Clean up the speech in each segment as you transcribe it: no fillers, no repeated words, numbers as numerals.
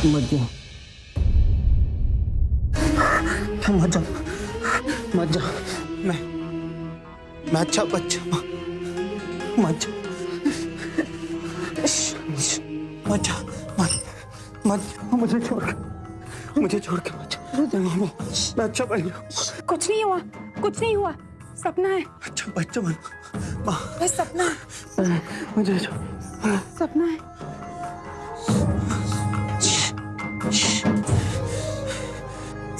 मत जा, मत जा, मत जा। मैं अच्छा बच्चा, मत जा, मत जा, मत, मुझे छोड़ के मत जा। मैं अच्छा बन, कुछ नहीं हुआ, कुछ नहीं हुआ, सपना है। अच्छा बच्चा बन, बस सपना है, मुझे छोड़, सपना है।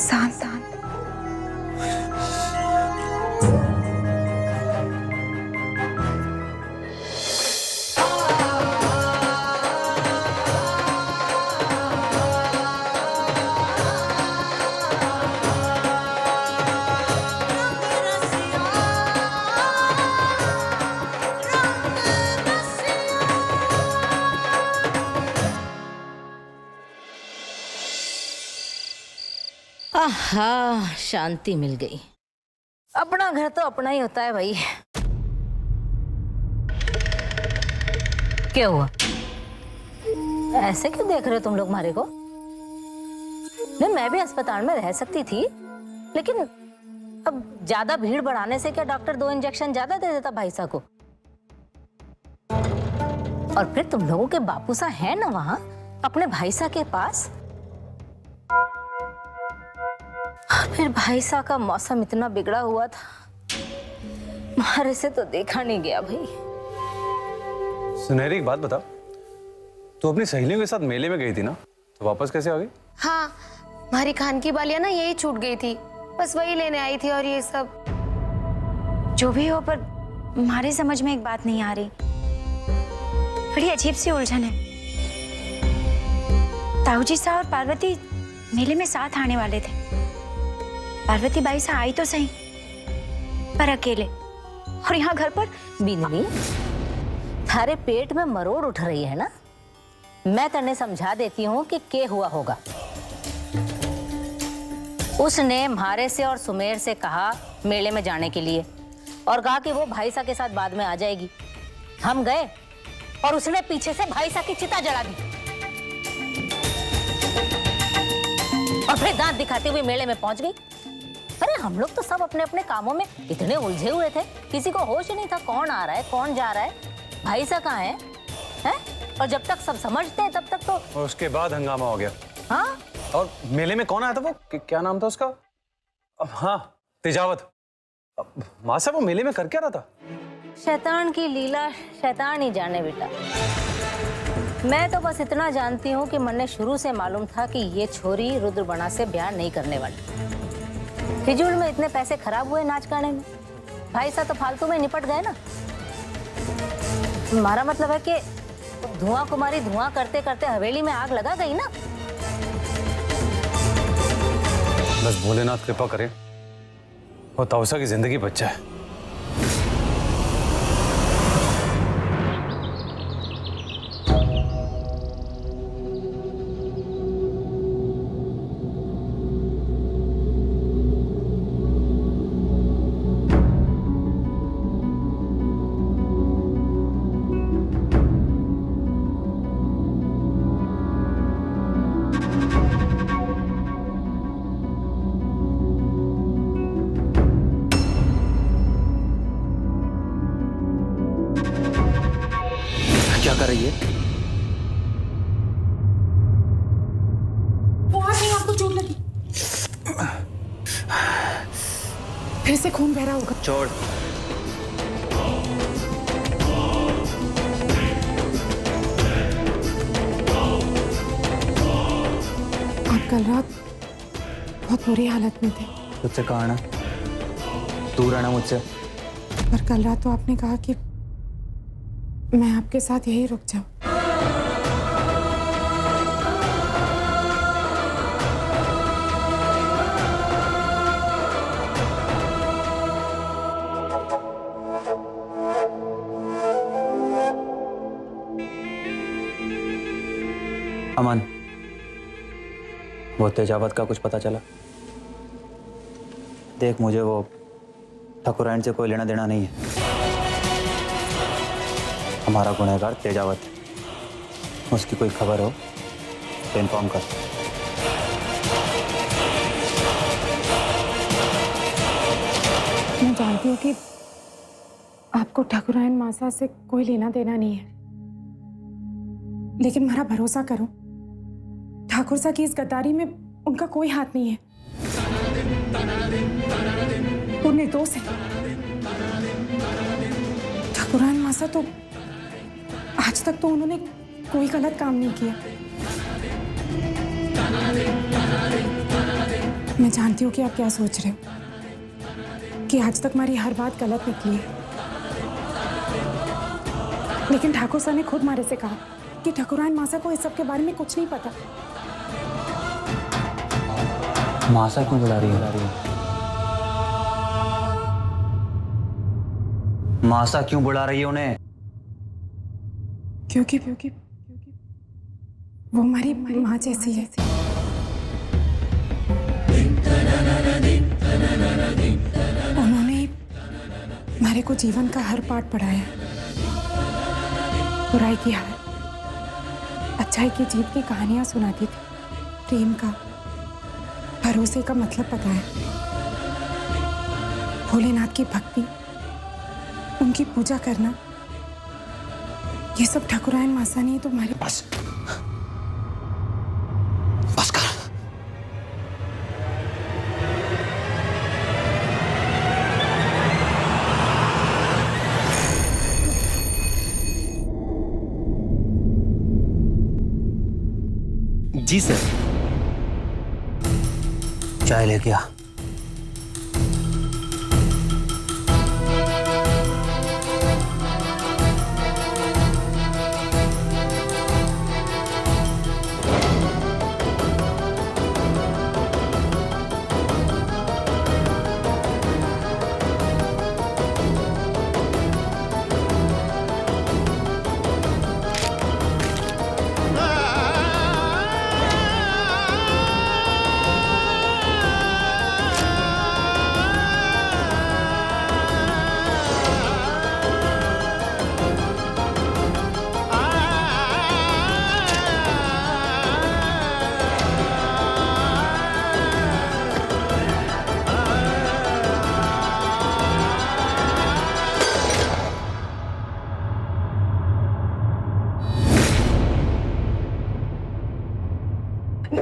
शांत शांत। आहा, शांति मिल गई। अपना घर तो अपना ही होता है भाई। क्या हुआ? ऐसे क्यों देख रहे हो तुम लोग हमारे को? नहीं, मैं भी अस्पताल में रह सकती थी, लेकिन अब ज्यादा भीड़ बढ़ाने से क्या डॉक्टर 2 इंजेक्शन ज्यादा दे देता भाई साहब को? और फिर तुम लोगों के बापू सा है ना वहां अपने भाई साहब के पास। फिर भाई साहब का मौसम इतना बिगड़ा हुआ था, मारे से तो देखा नहीं गया भाई। सुनहरी, एक बात बता, तू अपनी सहेलियों के साथ मेले में गई थी ना, तो वापस कैसे आ गई? हाँ, हमारी खान की बालियां ना यही छूट गई थी, बस वही लेने आई थी। और ये सब जो भी हो, पर हमारी समझ में एक बात नहीं आ रही। बड़ी अजीब सी उलझन है। ताऊजी साहब और पार्वती मेले में साथ आने वाले थे। पार्वती बाई साहब आई तो सही, पर अकेले, और यहाँ घर पर बिंदनी, थारे पेट में मरोड़ उठ रही है ना। मैं तने समझा देती हूँ कि क्या हुआ होगा। उसने म्हारे से और सुमेर से कहा मेले में जाने के लिए, और कहा कि वो भाई साहब के साथ बाद में आ जाएगी। हम गए और उसने पीछे से भाई साहब की चिता जला दी, और फिर दांत दिखाते हुए मेले में पहुंच गई। अरे हम लोग तो सब अपने अपने कामों में इतने उलझे हुए थे, किसी को होश ही नहीं था कौन आ रहा है कौन जा रहा है, भाई साहब कहाँ है? और जब तक सब समझते हैं तब तक तो। और उसके बाद हंगामा हो गया। हाँ, और मेले में कौन आया था वो? क्या नाम था उसका? हाँ, तेजावत। माँ साहब, वो मेले में कर क्या रहा था? शैतान की लीला शैतान ही जाने बेटा। मैं तो बस इतना जानती हूँ कि मन ने शुरू से मालूम था कि ये छोरी रुद्रबणा से ब्याह नहीं करने वाली। फिजूल में इतने पैसे खराब हुए नाच गाने में, भाई साहब तो फालतू में निपट गए ना। हमारा मतलब है कि धुआं कुमारी धुआं करते करते हवेली में आग लगा गई ना। बस भोलेनाथ कृपा करे और ताउसा की जिंदगी बच जाए। क्या कर रही है? आपको चोट लगी, फिर से खून बह रहा होगा। छोड़, आप कल रात बहुत बुरी हालत में थे। तुझसे कहा ना दूर रहना मुझसे। पर कल रात तो आपने कहा कि मैं आपके साथ यही रुक जाऊं। अमन, वो तेजावत का कुछ पता चला? देख, मुझे वो ठाकुराइन से कोई लेना देना नहीं है। हमारा गुनहगार तेजावत है, उसकी कोई खबर हो उसको इन्फॉर्म कर। मैं जानती हूँ कि आपको ठाकुरायन मासा से कोई लेना देना नहीं है, लेकिन मेरा भरोसा करो, ठाकुर सा की इस गद्दारी में उनका कोई हाथ नहीं है। वो निर्दोष है। ठाकुरायन मासा तो आज तक तो उन्होंने कोई गलत काम नहीं किया। मैं जानती हूँ कि आप क्या सोच रहे हो, कि आज तक हमारी हर बात गलत निकली है, लेकिन ठाकुर सर ने खुद हमारे से कहा कि ठाकुरायन मासा को इस सब के बारे में कुछ नहीं पता। मासा क्यों बुला रही है? मासा क्यों बुला रही है उन्हें? क्योंकि वो हमारी माँ जैसी है। उन्होंने हमारे को जीवन का हर पाठ पढ़ाया, बुराई की हार, अच्छाई की जीत की कहानियां सुनाती थी, प्रेम का, भरोसे का मतलब बताया, भोलेनाथ की भक्ति, उनकी पूजा करना, ये सब ठाकुरायन मासा ने तो हमारे बस बस कर। जी सर। चाय लेके आ।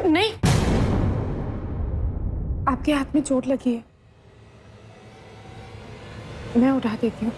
नहीं, आपके हाथ में चोट लगी है, मैं उठा देती हूँ।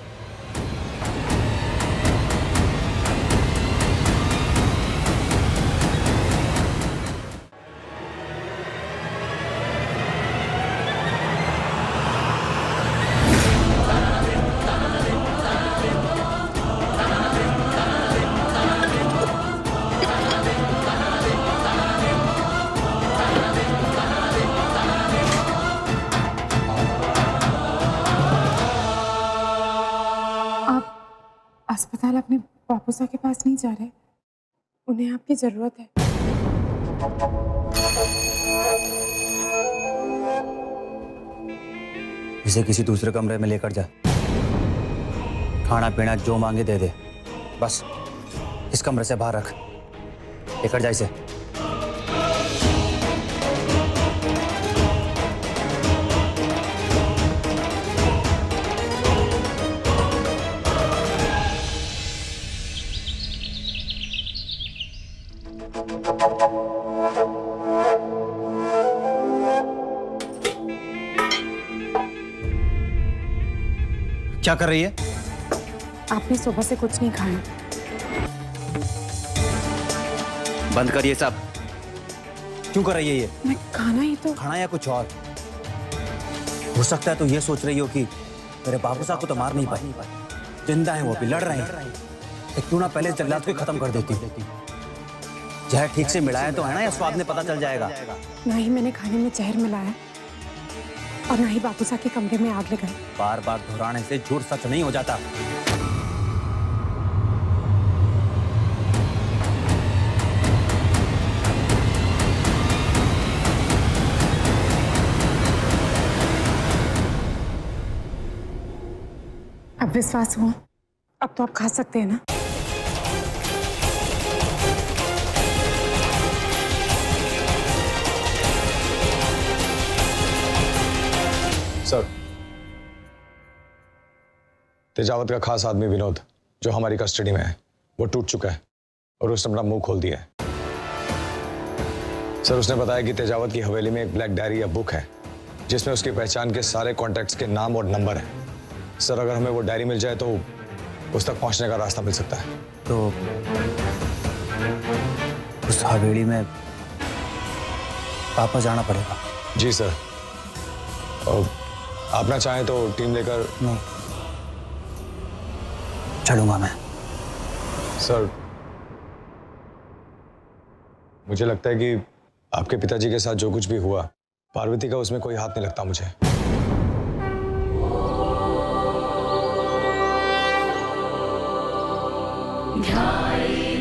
अस्पताल अपने बापूसा के पास नहीं जा रहे, उन्हें आपकी जरूरत है। इसे किसी दूसरे कमरे में लेकर जा, खाना पीना जो मांगे दे दे, बस इस कमरे से बाहर रख, लेकर जा इसे। क्या कर रही है? आपने सुबह से कुछ नहीं खाया। बंद कर ये सब। क्यों कर रही है ये? मैं खाना ही तो। खाना या कुछ और? हो सकता है तो ये सोच रही हो कि मेरे बाबू साहब को तो मार नहीं पाई, जिंदा है वो भी, लड़ रहे हैं, एक क्यों ना पहले इस जल्लाद को खत्म कर देती। जहर ठीक से मिलाया तो है ना, या स्वाद में पता चल जाएगा। ना ही मैंने खाने में जहर मिलाया और ना ही बापूसा के कमरे में आग लगाई। बार बार दोहराने से झूठ सच नहीं हो जाता। अब विश्वास हुआ, अब तो आप खा सकते हैं ना। सर, तेजावत का खास आदमी विनोद जो हमारी कस्टडी में है वो टूट चुका है और उसने अपना मुंह खोल दिया है। सर, उसने बताया कि तेजावत की हवेली में एक ब्लैक डायरी या बुक है जिसमें उसकी पहचान के सारे कॉन्टैक्ट्स के नाम और नंबर हैं। सर, अगर हमें वो डायरी मिल जाए तो उस तक पहुंचने का रास्ता मिल सकता है। तो उस हवेली में वापस जाना पड़ेगा। जी सर, और आप ना चाहें तो टीम लेकर। नहीं, चलूंगा मैं। सर, मुझे लगता है कि आपके पिताजी के साथ जो कुछ भी हुआ, पार्वती का उसमें कोई हाथ नहीं लगता मुझे।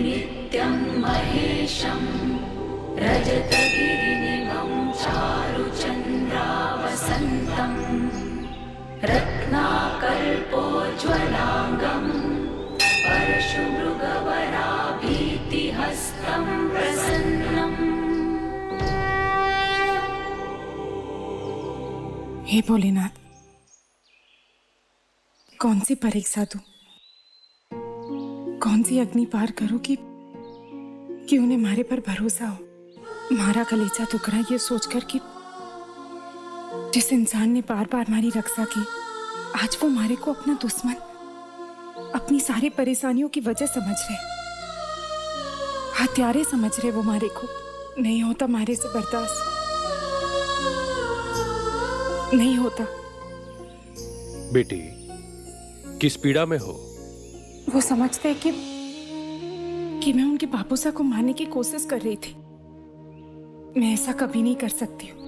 नित्यं महेशं रजतगिरिनिभं चारुचन्द्रावसन्तं रत्नाकल्पोज्ज्वलाङ्गं परशुमृगवराभीतिहस्तं प्रसन्नम्। हे भोलेनाथ, कौन सी परीक्षा दूं, कौन सी अग्नि पार करूं कि उन्हें मारे पर भरोसा हो। मारा कलेजा टुकड़ा ये सोचकर कि जिस इंसान ने बार बार हमारी रक्षा की, आज वो मारे को अपना दुश्मन, अपनी सारी परेशानियों की वजह समझ रहे, हत्यारे समझ रहे वो मारे को। नहीं होता मारे से बर्दाश्त, नहीं होता। बेटी, किस पीड़ा में हो? वो समझते हैं कि मैं उनके बाबूसा को मारने की कोशिश कर रही थी। मैं ऐसा कभी नहीं कर सकती हूँ।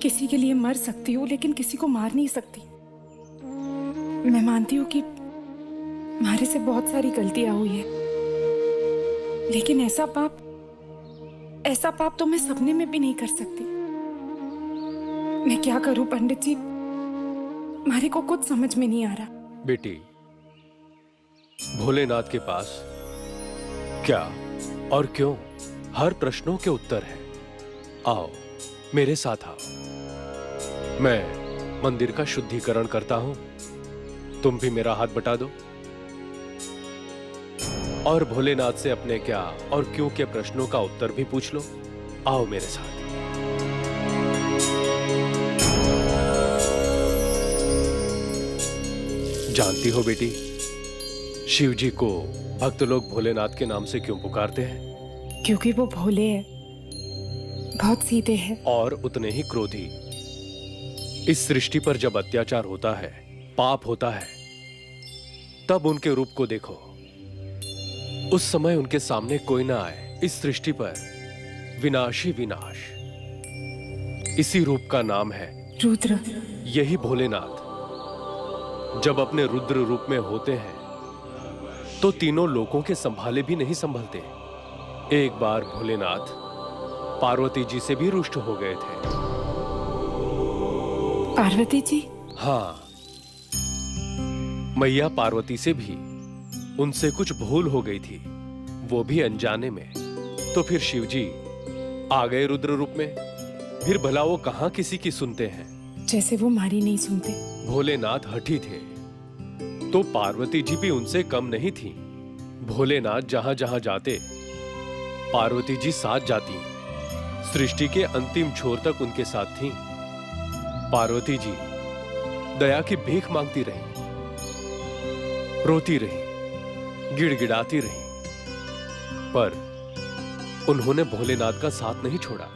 किसी के लिए मर सकती हूँ लेकिन किसी को मार नहीं सकती। मैं मानती हूँ कि हमारे से बहुत सारी गलतियां हुई है, लेकिन ऐसा पाप तो मैं सपने में भी नहीं कर सकती। मैं क्या करूं पंडित जी, हमारे को कुछ समझ में नहीं आ रहा। बेटी, भोलेनाथ के पास क्या और क्यों हर प्रश्नों के उत्तर है। आओ मेरे साथ आओ, मैं मंदिर का शुद्धिकरण करता हूं, तुम भी मेरा हाथ बटा दो और भोलेनाथ से अपने क्या और क्यों के प्रश्नों का उत्तर भी पूछ लो। आओ मेरे साथ। जानती हो बेटी, शिव जी को भक्त लोग भोलेनाथ के नाम से क्यों पुकारते हैं? क्योंकि वो भोले हैं, बहुत सीधे हैं और उतने ही क्रोधी। इस सृष्टि पर जब अत्याचार होता है, पाप होता है, तब उनके रूप को देखो। उस समय उनके सामने कोई ना आए। इस सृष्टि पर विनाश ही विनाश। इसी रूप का नाम है रुद्र। यही भोलेनाथ जब अपने रुद्र रूप में होते हैं तो तीनों लोकों के संभाले भी नहीं संभलते। एक बार भोलेनाथ पार्वती जी से भी रुष्ट हो गए थे। पार्वती जी? हाँ, मैया पार्वती से भी उनसे कुछ भूल हो गई थी, वो भी अनजाने में। तो फिर शिव जी आ गए रुद्र रूप में। फिर भला वो कहां किसी की सुनते हैं। जैसे वो हमारी नहीं सुनते। भोलेनाथ हठी थे तो पार्वती जी भी उनसे कम नहीं थी। भोलेनाथ जहां जहां जाते पार्वती जी साथ जाती। सृष्टि के अंतिम छोर तक उनके साथ थीं। पार्वती जी दया की भीख मांगती रही, रोती रही, गिड़गिड़ाती रही, पर उन्होंने भोलेनाथ का साथ नहीं छोड़ा।